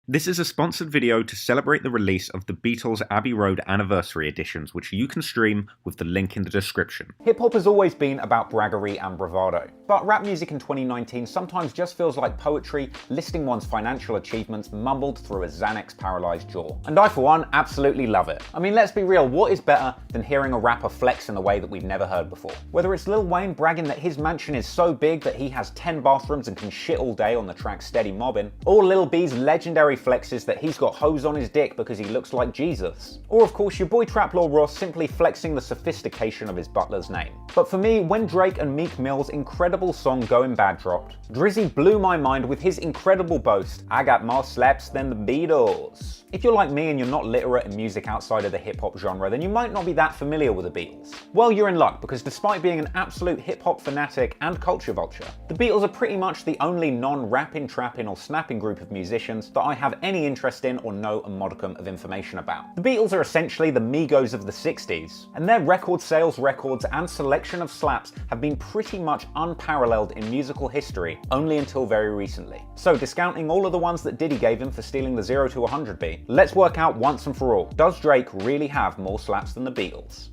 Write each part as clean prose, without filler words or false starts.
This is a sponsored video to celebrate the release of the Beatles Abbey Road Anniversary Editions, which you can stream with the link in the description. Hip-hop has always been about braggery and bravado, but rap music in 2019 sometimes just feels like poetry listing one's financial achievements mumbled through a Xanax-paralyzed jaw. And I, for one, absolutely love it. I mean, let's be real, what is better than hearing a rapper flex in a way that we've never heard before? Whether it's Lil Wayne bragging that his mansion is so big that he has 10 bathrooms and can shit all day on the track Steady Mobbin', or Lil B's legendary flexes that he's got hose on his dick because he looks like Jesus. Or of course your boy Traplaw Ross simply flexing the sophistication of his butler's name. But for me, when Drake and Meek Mill's incredible song Going Bad dropped, Drizzy blew my mind with his incredible boast, "I got more slaps than the Beatles." If you're like me and you're not literate in music outside of the hip-hop genre, then you might not be that familiar with the Beatles. Well, you're in luck, because despite being an absolute hip-hop fanatic and culture vulture, the Beatles are pretty much the only non-rapping, trapping, or snapping group of musicians that I have any interest in or know a modicum of information about. The Beatles are essentially the Migos of the 60s, and their record sales records and selection of slaps have been pretty much unparalleled in musical history, only until very recently. So, discounting all of the ones that Diddy gave him for stealing the 0 to 100 beat, let's work out once and for all, does Drake really have more slaps than the Beatles?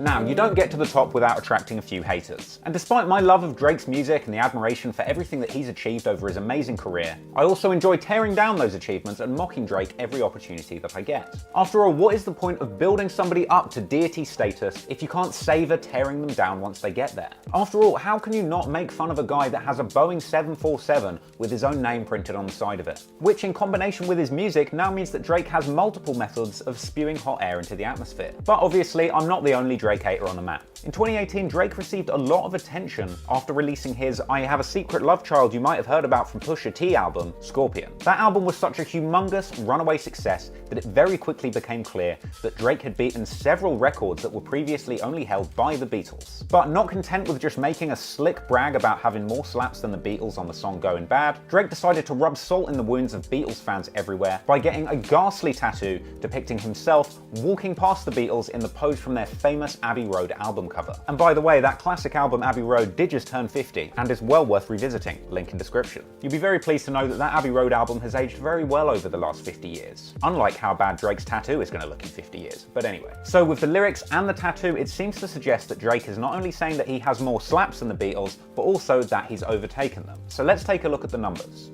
Now, you don't get to the top without attracting a few haters. And despite my love of Drake's music and the admiration for everything that he's achieved over his amazing career, I also enjoy tearing down those achievements and mocking Drake every opportunity that I get. After all, what is the point of building somebody up to deity status if you can't savor tearing them down once they get there? After all, how can you not make fun of a guy that has a Boeing 747 with his own name printed on the side of it? Which, in combination with his music, now means that Drake has multiple methods of spewing hot air into the atmosphere. But obviously, I'm not the only Drake hater on the map. In 2018, Drake received a lot of attention after releasing his I Have a Secret Love Child you might have heard about from Pusha T album, Scorpion. That album was such a humongous runaway success that it very quickly became clear that Drake had beaten several records that were previously only held by the Beatles. But not content with just making a slick brag about having more slaps than the Beatles on the song Going Bad, Drake decided to rub salt in the wounds of Beatles fans everywhere by getting a ghastly tattoo depicting himself walking past the Beatles in the pose from their famous Abbey Road album cover. And by the way, that classic album Abbey Road did just turn 50 and is well worth revisiting, link in description. You'll be very pleased to know that that Abbey Road album has aged very well over the last 50 years, unlike how bad Drake's tattoo is going to look in 50 years. But anyway, so with the lyrics and the tattoo, it seems to suggest that Drake is not only saying that he has more slaps than the Beatles, but also that he's overtaken them. So let's take a look at the numbers.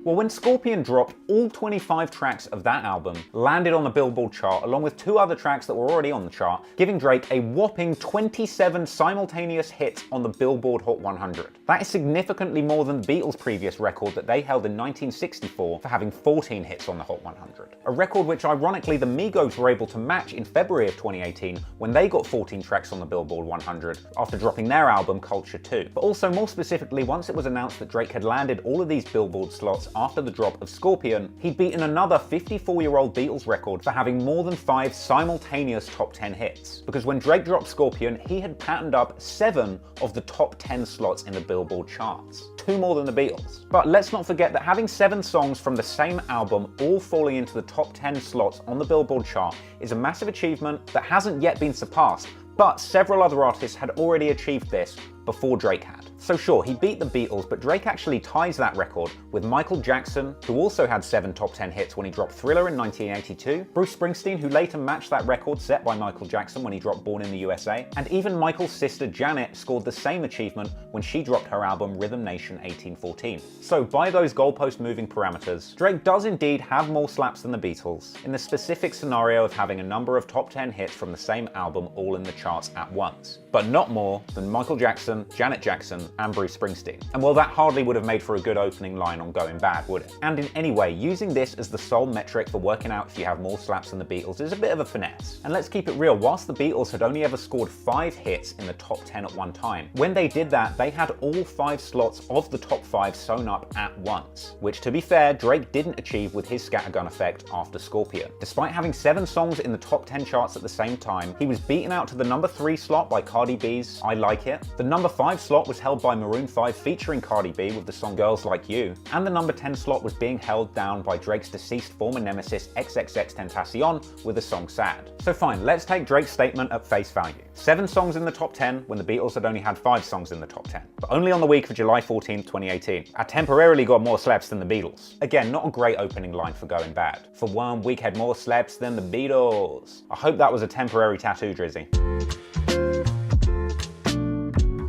Well, when Scorpion dropped, all 25 tracks of that album landed on the Billboard chart, along with 2 other tracks that were already on the chart, giving Drake a whopping 27 simultaneous hits on the Billboard Hot 100. That is significantly more than the Beatles' previous record that they held in 1964 for having 14 hits on the Hot 100. A record which ironically the Migos were able to match in February of 2018 when they got 14 tracks on the Billboard 100 after dropping their album Culture 2. But also more specifically, once it was announced that Drake had landed all of these Billboard slots after the drop of Scorpion, he'd beaten another 54-year-old Beatles record for having more than 5 simultaneous top 10 hits. Because when Drake dropped Scorpion, he had patterned up 7 of the top 10 slots in the Billboard charts. 2 more than the Beatles. But let's not forget that having 7 songs from the same album all falling into the top 10 slots on the Billboard chart is a massive achievement that hasn't yet been surpassed, but several other artists had already achieved this before Drake had. So sure, he beat the Beatles, but Drake actually ties that record with Michael Jackson, who also had 7 top 10 hits when he dropped Thriller in 1982, Bruce Springsteen, who later matched that record set by Michael Jackson when he dropped Born in the USA, and even Michael's sister Janet scored the same achievement when she dropped her album Rhythm Nation 1814. So by those goalpost moving parameters, Drake does indeed have more slaps than the Beatles, in the specific scenario of having a number of top 10 hits from the same album all in the charts at once, but not more than Michael Jackson, Janet Jackson, and Bruce Springsteen. And well, that hardly would have made for a good opening line on Going Bad, would it? And in any way, using this as the sole metric for working out if you have more slaps than the Beatles is a bit of a finesse. And let's keep it real, whilst the Beatles had only ever scored 5 hits in the top 10 at one time, when they did that, they had all 5 slots of the top 5 sewn up at once, which to be fair, Drake didn't achieve with his scattergun effect after Scorpion. Despite having 7 songs in the top 10 charts at the same time, he was beaten out to the number 3 slot by Cardi B's I Like It, the number 5 slot was held by Maroon 5 featuring Cardi B with the song Girls Like You, and the number 10 slot was being held down by Drake's deceased former nemesis XXXTentacion with the song Sad. So fine, let's take Drake's statement at face value. 7 songs in the top 10 when the Beatles had only had 5 songs in the top 10. But only on the week of July 14th, 2018. I temporarily got more slaps than the Beatles. Again, not a great opening line for going bad. For 1 week had more slaps than the Beatles. I hope that was a temporary tattoo, Drizzy.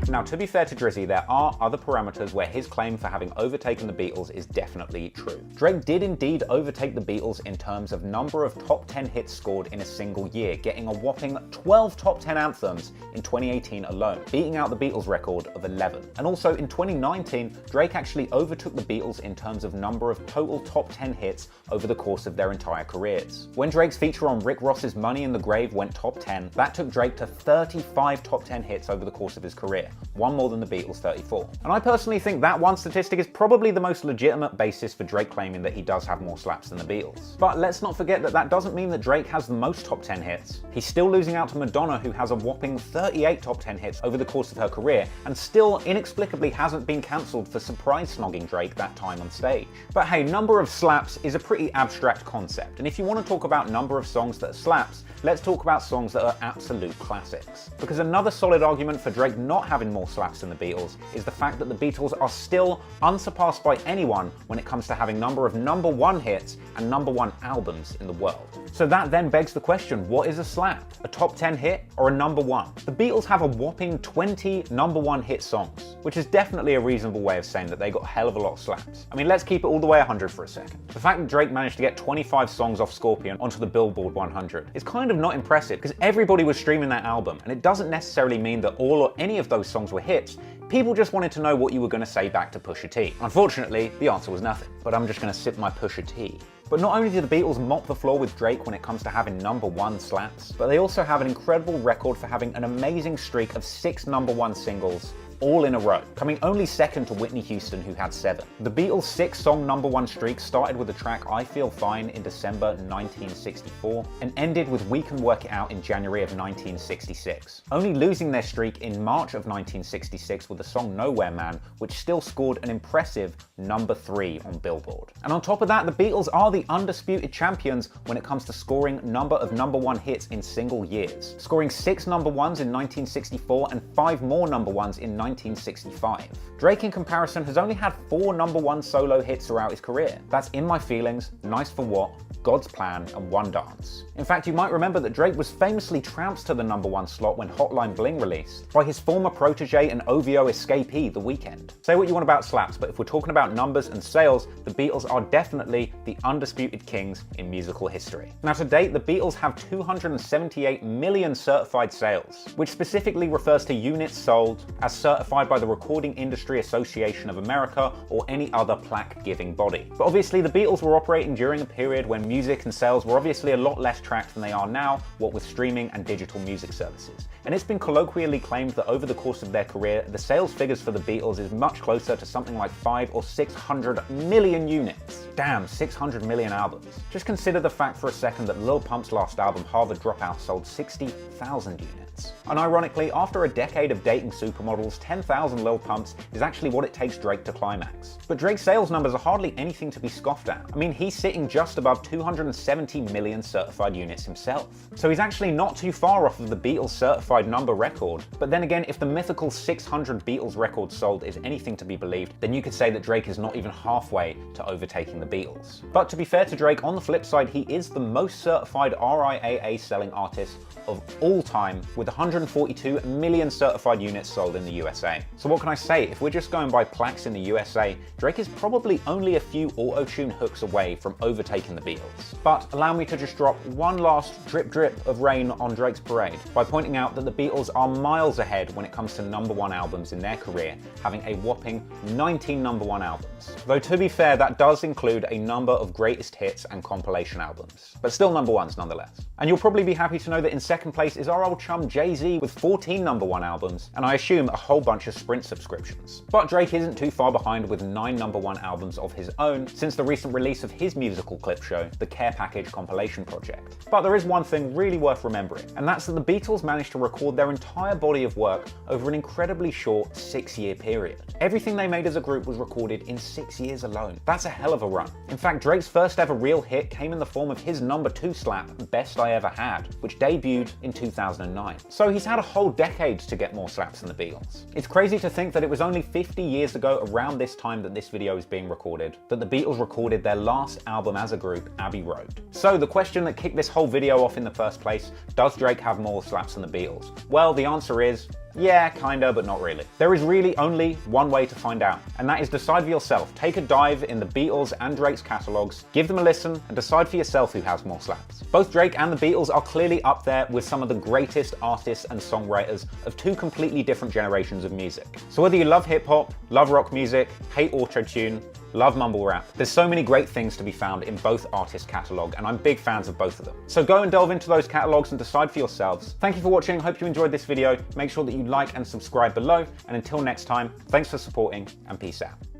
Now, to be fair to Drizzy, there are other parameters where his claim for having overtaken the Beatles is definitely true. Drake did indeed overtake the Beatles in terms of number of top 10 hits scored in a single year, getting a whopping 12 top 10 anthems in 2018 alone, beating out the Beatles record of 11. And also in 2019, Drake actually overtook the Beatles in terms of number of total top 10 hits over the course of their entire careers. When Drake's feature on Rick Ross's Money in the Grave went top 10, that took Drake to 35 top 10 hits over the course of his career, one more than the Beatles' 34. And I personally think that one statistic is probably the most legitimate basis for Drake claiming that he does have more slaps than the Beatles. But let's not forget that that doesn't mean that Drake has the most top 10 hits. He's still losing out to Madonna, who has a whopping 38 top 10 hits over the course of her career, and still inexplicably hasn't been cancelled for surprise snogging Drake that time on stage. But hey, number of slaps is a pretty abstract concept, and if you want to talk about number of songs that are slaps, let's talk about songs that are absolute classics. Because another solid argument for Drake not having more slaps than the Beatles is the fact that the Beatles are still unsurpassed by anyone when it comes to having number of number 1 hits and number 1 albums in the world. So that then begs the question, what is a slap? A top 10 hit or a number 1? The Beatles have a whopping 20 number 1 hit songs, which is definitely a reasonable way of saying that they got a hell of a lot of slaps. I mean, let's keep it all the way 100 for a second. The fact that Drake managed to get 25 songs off Scorpion onto the Billboard 100 is kind of not impressive because everybody was streaming that album, and it doesn't necessarily mean that all or any of those songs were hits. People just wanted to know what you were going to say back to Pusha T. Unfortunately, the answer was nothing, but I'm just going to sip my Pusha T. But not only do the Beatles mop the floor with Drake when it comes to having number 1 slaps, but they also have an incredible record for having an amazing streak of 6 number 1 singles all in a row, coming only second to Whitney Houston, who had 7. The Beatles' 6-song number 1 streak started with the track I Feel Fine in December 1964 and ended with We Can Work It Out in January of 1966, only losing their streak in March of 1966 with the song Nowhere Man, which still scored an impressive number 3 on Billboard. And on top of that, the Beatles are the undisputed champions when it comes to scoring number of number 1 hits in single years, scoring 6 number 1s in 1964 and 5 more number 1s in 1965. Drake, in comparison, has only had 4 number 1 solo hits throughout his career. That's In My Feelings, Nice for What, God's Plan, and One Dance. In fact, you might remember that Drake was famously trounced to the number 1 slot when Hotline Bling released by his former protege and OVO escapee, The Weeknd. Say what you want about slaps, but if we're talking about numbers and sales, the Beatles are definitely the undisputed kings in musical history. Now, to date, the Beatles have 278 million certified sales, which specifically refers to units sold as certified by the Recording Industry Association of America or any other plaque-giving body. But obviously, the Beatles were operating during a period when music and sales were obviously a lot less tracked than they are now, what with streaming and digital music services. And it's been colloquially claimed that over the course of their career, the sales figures for the Beatles is much closer to something like 500 or 600 million units. Damn, 600 million albums. Just consider the fact for a second that Lil Pump's last album, Harvard Dropout, sold 60,000 units. And ironically, after a decade of dating supermodels, 10,000 Lil Pumps is actually what it takes Drake to climax. But Drake's sales numbers are hardly anything to be scoffed at. I mean, he's sitting just above 270 million certified units himself. So he's actually not too far off of the Beatles' certified number record. But then again, if the mythical 600 Beatles records sold is anything to be believed, then you could say that Drake is not even halfway to overtaking the Beatles. But to be fair to Drake, on the flip side, he is the most certified RIAA selling artist of all time, with 142 million certified units sold in the USA. So what can I say? If we're just going by plaques in the USA, Drake is probably only a few auto-tune hooks away from overtaking the Beatles. But allow me to just drop one last drip drip of rain on Drake's parade by pointing out that the Beatles are miles ahead when it comes to number 1 albums in their career, having a whopping 19 number 1 albums. Though to be fair, that does include a number of greatest hits and compilation albums, but still number 1s nonetheless. And you'll probably be happy to know that in second place is our old chum Jay-Z with 14 number 1 albums, and I assume a whole bunch of Sprint subscriptions. But Drake isn't too far behind with 9 number 1 albums of his own since the recent release of his musical clip show, the Care Package compilation project. But there is one thing really worth remembering, and that's that the Beatles managed to record their entire body of work over an incredibly short 6-year period. Everything they made as a group was recorded in 6 years alone. That's a hell of a run. In fact, Drake's first ever real hit came in the form of his #2 slap, Best I Ever Had, which debuted in 2009. So he's had a whole decade to get more slaps than the Beatles. It's crazy to think that it was only 50 years ago, around this time that this video is being recorded, that the Beatles recorded their last album as a group, Abbey Road. So the question that kicked this whole video off in the first place, does Drake have more slaps than the Beatles? Well, the answer is, yeah, kinda, but not really. There is really only one way to find out, and that is decide for yourself. Take a dive in the Beatles and Drake's catalogues, give them a listen, and decide for yourself who has more slaps. Both Drake and the Beatles are clearly up there with some of the greatest artists and songwriters of two completely different generations of music. So whether you love hip-hop, love rock music, hate auto-tune, love mumble rap, there's so many great things to be found in both artists' catalogue, and I'm big fans of both of them. So go and delve into those catalogues and decide for yourselves. Thank you for watching, hope you enjoyed this video. Make sure that you like and subscribe below, and until next time, thanks for supporting, and peace out.